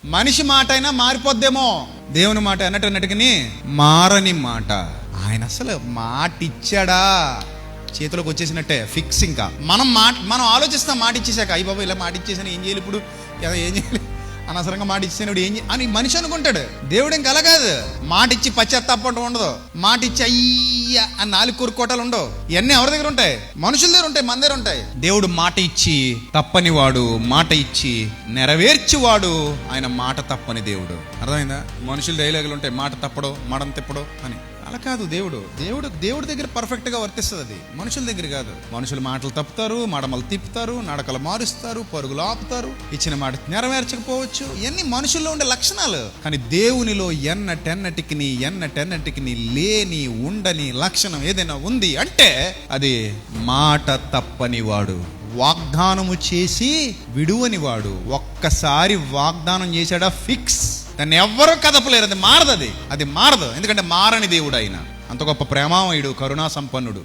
మనిషి మాట అయినా మారిపోద్దేమో, దేవుని మాట అన్నట్టుకి మారని మాట. ఆయన అసలు మాట ఇచ్చాడా చేతిలోకి వచ్చేసినట్టే, ఫిక్స్. ఇంకా మనం ఆలోచిస్తాం మాట ఇచ్చేసాక, అయ్యి బాబు ఇలా మాట ఇచ్చేసాను, ఏం చేయాలి ఇప్పుడు, ఏం చేయాలి, అనవసరంగా మాట ఇచ్చేసాడు అని మనిషి అనుకుంటాడు. దేవుడు ఇంకా అలా కాదు. మాట ఇచ్చి పశ్చాత్తాపం ఉండదు, మాట ఇచ్చి అయ్యా అని 4 కోరుకోటాలు ఉండవు. ఇవన్నీ ఎవరి దగ్గర ఉంటాయి? మనుషుల దగ్గర ఉంటాయి, మన దగ్గర ఉంటాయి. దేవుడు మాట ఇచ్చి తప్పని వాడు, మాట ఇచ్చి నెరవేర్చివాడు. ఆయన మాట తప్పని దేవుడు. అర్థమైందా? మనుషుల డైలాగులు ఉంటాయి, మాట తప్పడో మడం తిప్పడో అని. అలా కాదు దేవుడి దగ్గర పర్ఫెక్ట్ గా వర్తిస్తుంది అది, మనుషుల దగ్గర కాదు. మనుషులు మాటలు తప్పుతారు, మడమలు తిప్పుతారు, నడకలు మారుస్తారు, పరుగులు ఆపుతారు, ఇచ్చిన మాట నెరవేర్చకపోవచ్చు. ఇవన్నీ మనుషుల్లో ఉండే లక్షణాలు. కానీ దేవునిలో ఎన్నటెన్నటికి లేని ఉండని లక్షణం ఏదైనా ఉంది అంటే అది మాట తప్పని వాడు, వాగ్దానము చేసి విడువని వాడు. ఒక్కసారి వాగ్దానం చేశాడా ఫిక్స్, దాన్ని ఎవ్వరూ కదపలేరు. అది మారదు, అది మారదు. ఎందుకంటే మారని దేవుడు ఆయన. అంత గొప్ప ప్రేమామయుడు, కరుణా సంపన్నుడు.